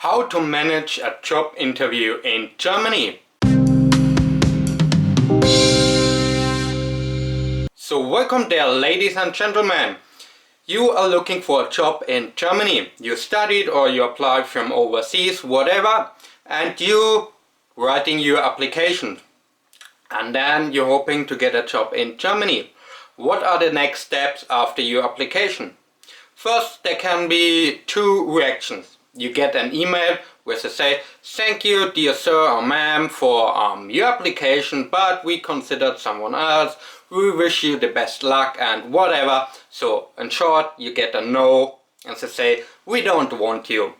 How to manage a job interview in Germany. So welcome there, ladies and gentlemen. You are looking for a job in Germany. You studied or you applied from overseas, whatever, and you writing your application. And then you're hoping to get a job in Germany. What are the next steps after your application? First, there can be two reactions. You get an email where they say, "Thank you, dear sir or ma'am, for your application, but we considered someone else. We wish you the best luck," and whatever. So, in short, you get a no, and they say, "We don't want you."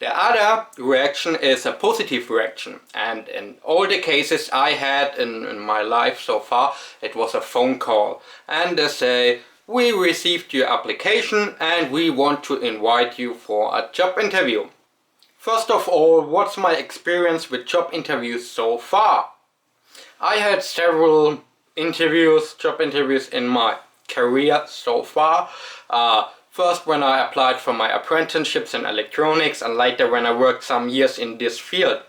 The other reaction is a positive reaction, and in all the cases I had in my life so far, it was a phone call, and they say, "We received your application and we want to invite you for a job interview." First of all, what's my experience with job interviews so far? I had several job interviews in my career so far. First when I applied for my apprenticeships in electronics, and later when I worked some years in this field.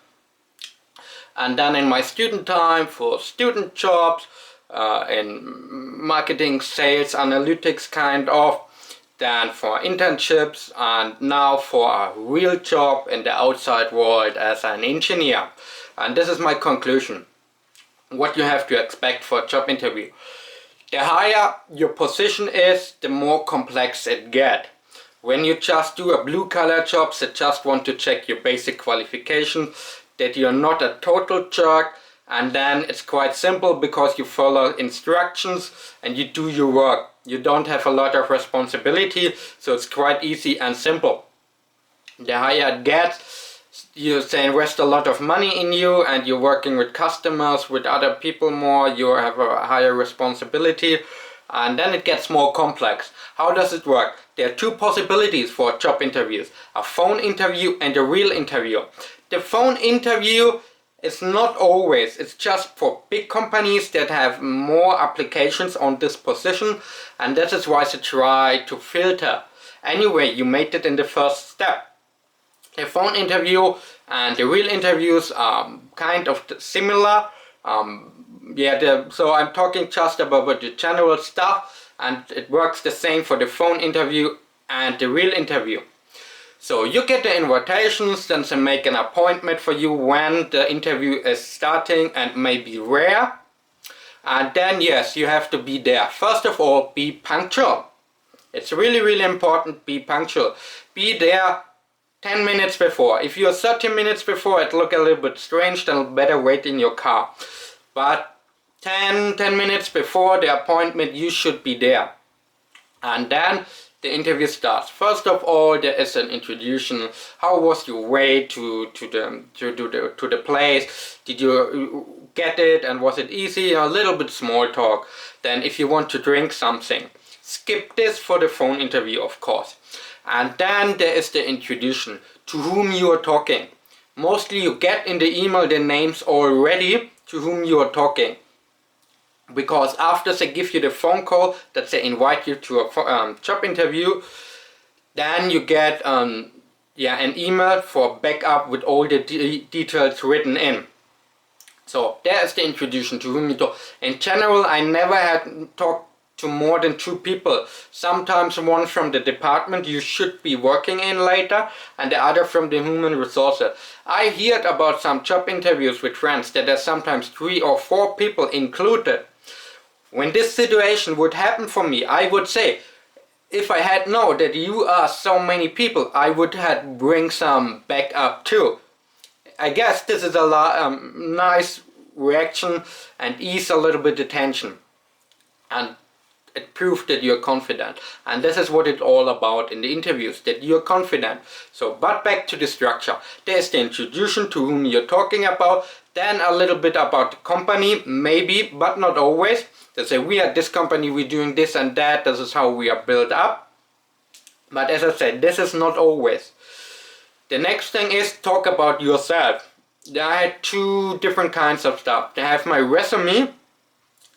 And then in my student time for student jobs, in marketing, sales, analytics kind of, then for internships, and now for a real job in the outside world as an engineer. And this is my conclusion. What you have to expect for a job interview. The higher your position is, the more complex it gets. When you just do a blue collar job, they just want to check your basic qualifications, that you're not a total jerk, and then it's quite simple because you follow instructions and you do your work. You don't have a lot of responsibility, so it's quite easy and simple. The higher it gets, you invest a lot of money in you, and you're working with customers, with other people more, you have a higher responsibility, and then it gets more complex. How does it work? There are two possibilities for job interviews: a phone interview and a real interview. The phone interview is not always, it's just for big companies that have more applications on this position, and that is why they try to filter. Anyway, you made it in the first step. The phone interview and the real interviews are kind of similar. So I'm talking just about the general stuff, and it works the same for the phone interview and the real interview. So you get the invitations, then they make an appointment for you when the interview is starting, and maybe where. And then yes, you have to be there. First of all, be punctual. It's really important, be punctual. Be there 10 minutes before. If you're 30 minutes before, it look a little bit strange, then better wait in your car. But 10 minutes before the appointment, you should be there. And then the interview starts. First of all, there is an introduction. How was your way to the place? Did you get it, and was it easy? A little bit small talk. Then if you want to drink something, skip this for the phone interview, of course. And then there is the introduction, to whom you are talking. Mostly you get in the email the names already to whom you are talking, because after they give you the phone call that they invite you to a job interview, then you get an email for backup with all the details written in. So there is the introduction, to whom you talk. In general, I never had talked to more than two people. Sometimes one from the department you should be working in later, and the other from the human resources. I heard about some job interviews with friends that there's sometimes 3 or 4 people included. When this situation would happen for me, I would say, if I had known that you are so many people, I would have bring some backup too. I guess this is a nice reaction and ease a little bit the tension. And it proves that you're confident. And this is what it's all about in the interviews, that you're confident. So, but back to the structure. There's the introduction, to whom you're talking about. Then a little bit about the company, maybe, but not always. They say, we are this company, we're doing this and that, this is how we are built up. But as I said, this is not always. The next thing is talk about yourself. I had 2 different kinds of stuff. They have my resume,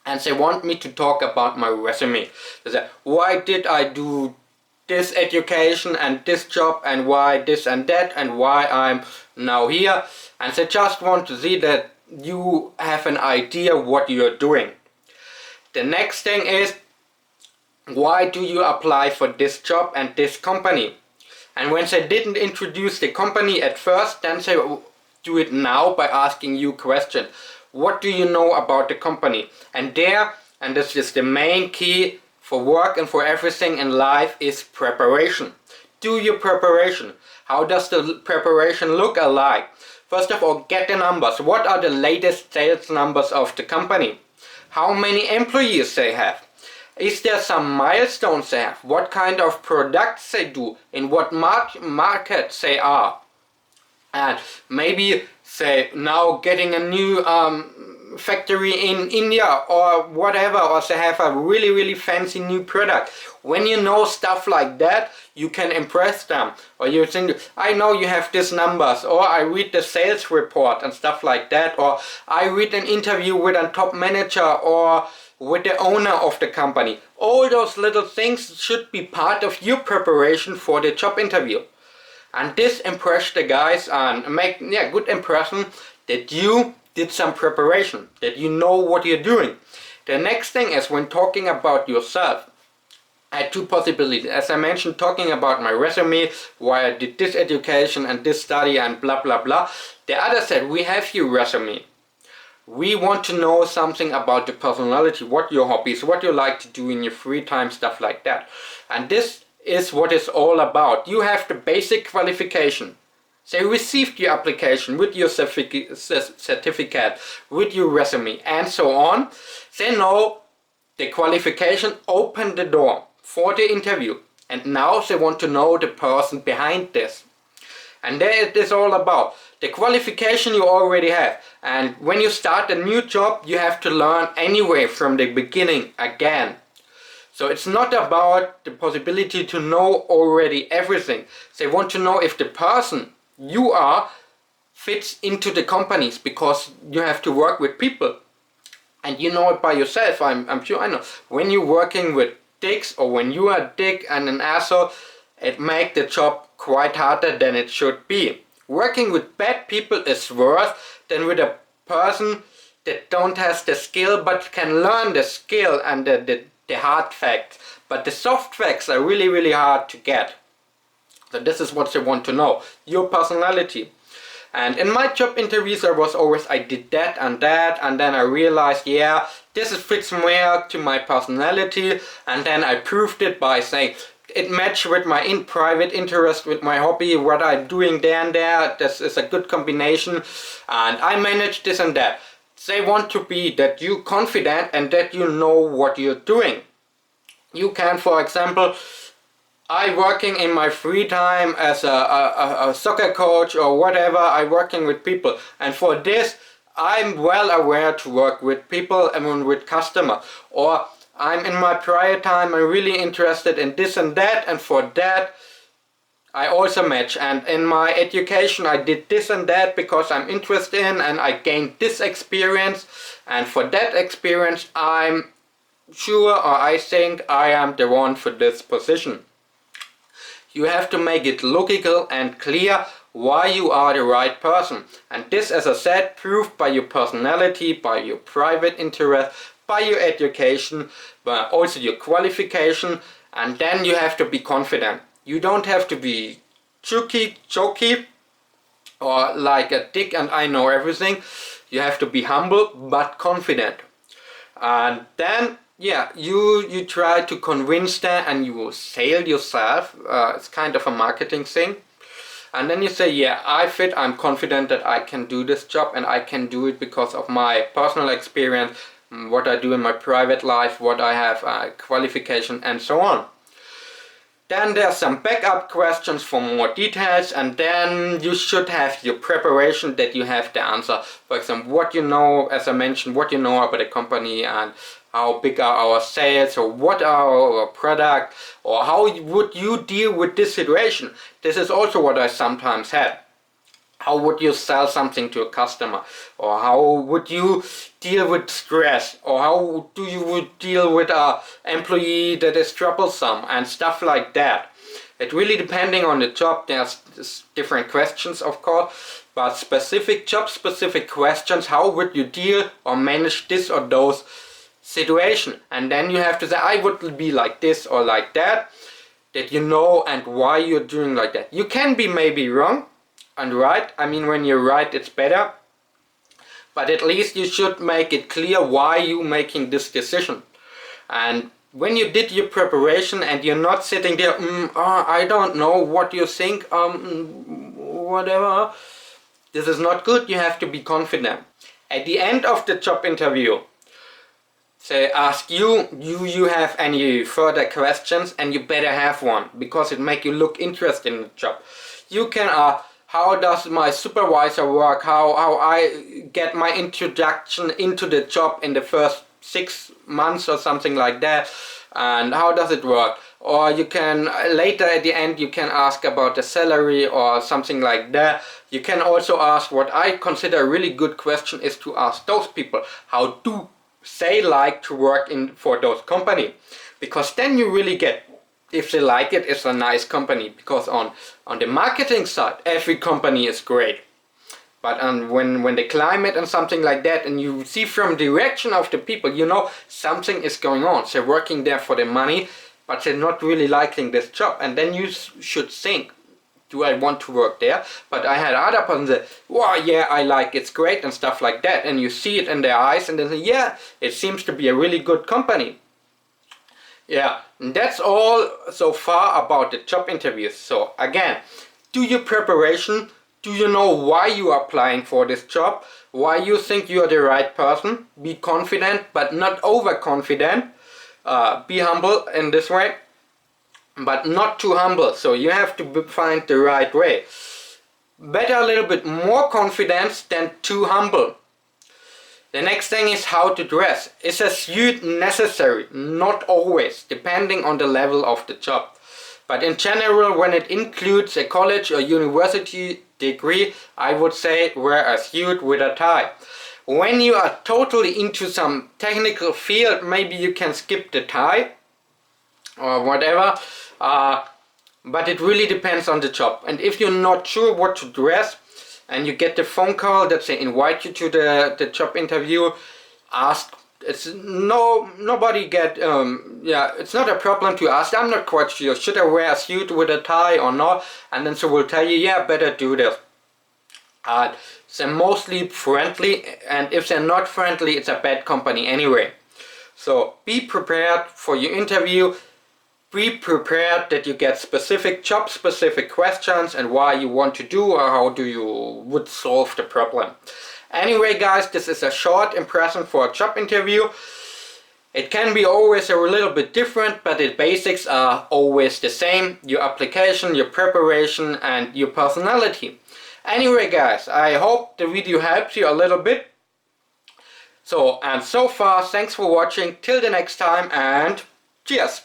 and they want me to talk about my resume. They say, why did I do this education and this job and why this and that and why I'm now here, and they just want to see that you have an idea what you're doing. The next thing is, why do you apply for this job and this company? And when they didn't introduce the company at first, then they do it now by asking you questions. What do you know about the company? And this is the main key for work and for everything in life, is preparation. Do your preparation. How does the preparation look alike? First of all, get the numbers. What are the latest sales numbers of the company? How many employees they have? Is there some milestones they have? What kind of products they do? In what markets they are? And maybe say now getting a new factory in India or whatever, or they have a really fancy new product. When you know stuff like that, you can impress them. Or you think, I know you have these numbers, or I read the sales report and stuff like that, or I read an interview with a top manager or with the owner of the company. All those little things should be part of your preparation for the job interview. And this impressed the guys and make good impression that you did some preparation, that you know what you're doing. The next thing is, when talking about yourself, I had two possibilities. As I mentioned, talking about my resume, why I did this education and this study and blah blah blah. The other said, we have your resume. We want to know something about the personality, what your hobbies, what you like to do in your free time, stuff like that. And this is what it's all about. You have the basic qualification. They received your application with your certificate, with your resume and so on. They know the qualification opened the door for the interview. And now they want to know the person behind this. And there it is all about. The qualification you already have. And when you start a new job, you have to learn anyway from the beginning again. So it's not about the possibility to know already everything. They want to know if the person you are fits into the companies, because you have to work with people. And you know it by yourself, I'm sure I know. When you're working with dicks, or when you are a dick and an asshole, it makes the job quite harder than it should be. Working with bad people is worse than with a person that don't have the skill but can learn the skill and the hard facts. But the soft facts are really hard to get. So this is what they want to know, your personality. And in my job interviews I was always, I did that, and then I realized, yeah, this fits more to my personality, and then I proved it by saying it matched with my private interest, with my hobby, what I'm doing there and there. This is a good combination, and I managed this and that. They want to be that you confident and that you know what you're doing. You can, for example, I working in my free time as a soccer coach or whatever, I working with people, and for this I'm well aware to work with people and with customers. Or I'm in my prior time, I'm really interested in this and that, and for that I also match. And in my education I did this and that because I'm interested in, and I gained this experience, and for that experience I'm sure, or I think I am the one for this position. You have to make it logical and clear why you are the right person. And this, as I said, proved by your personality, by your private interest, by your education, but also your qualification. And then you have to be confident. You don't have to be jokey, or like a dick and I know everything. You have to be humble but confident. And then you try to convince them, and you will sell yourself. It's kind of a marketing thing. And then you say, yeah, I fit, I'm confident that I can do this job, and I can do it because of my personal experience, what I do in my private life, what I have qualification and so on. Then there's some backup questions for more details, and then you should have your preparation that you have the answer. For example, what you know, as I mentioned, what you know about the company, and how big are our sales, or what are our product, or how would you deal with this situation. This is also what I sometimes had. How would you sell something to a customer? Or how would you deal with stress? Or how do you deal with an employee that is troublesome and stuff like that? It really depending on the job. There's different questions, of course, but specific job specific questions. How would you deal or manage this or those situation? And then you have to say, I would be like this or like that you know, and why you're doing like that. You can be maybe wrong and right. I mean, when you're right, it's better. But at least you should make it clear why you're making this decision. And when you did your preparation and you're not sitting there, I don't know what you think, whatever. This is not good. You have to be confident. At the end of the job interview, they ask you have any further questions, and you better have one, because it make you look interested in the job. You can ask, how does my supervisor work, how I get my introduction into the job in the first 6 months or something like that, and how does it work. Or you can later at the end you can ask about the salary or something like that. You can also ask, what I consider a really good question is to ask those people, how do they like to work for those company, because then you really get if they like it, it's a nice company. Because on the marketing side, every company is great, but when the climate and something like that, and you see from direction of the people, you know something is going on. They're working there for the money, but they're not really liking this job, and then you should think, do I want to work there? But I had other people say, wow, yeah, I like it's great and stuff like that, and you see it in their eyes and they say, yeah, it seems to be a really good company. Yeah, and that's all so far about the job interviews. So again, do your preparation. Do you know why you are applying for this job? Why you think you are the right person? Be confident, but not overconfident. Be humble in this way, but not too humble. So you have to find the right way. Better a little bit more confidence than too humble. The next thing is how to dress. Is a suit necessary? Not always, depending on the level of the job. But in general, when it includes a college or university degree, I would say wear a suit with a tie. When you are totally into some technical field, maybe you can skip the tie or whatever. But it really depends on the job. And if you're not sure what to dress, and you get the phone call that they invite you to the job interview, ask. It's nobody get yeah, it's not a problem to ask. I'm not quite sure, should I wear a suit with a tie or not, and then they will tell you, yeah, better do this. They're mostly friendly, and if they're not friendly, it's a bad company anyway. So be prepared for your interview. Be prepared that you get specific job specific questions and why you want to do or how do you would solve the problem. Anyway guys, this is a short impression for a job interview. It can be always a little bit different, but the basics are always the same. Your application, your preparation and your personality. Anyway guys, I hope the video helps you a little bit. So far, thanks for watching. Till the next time, and cheers!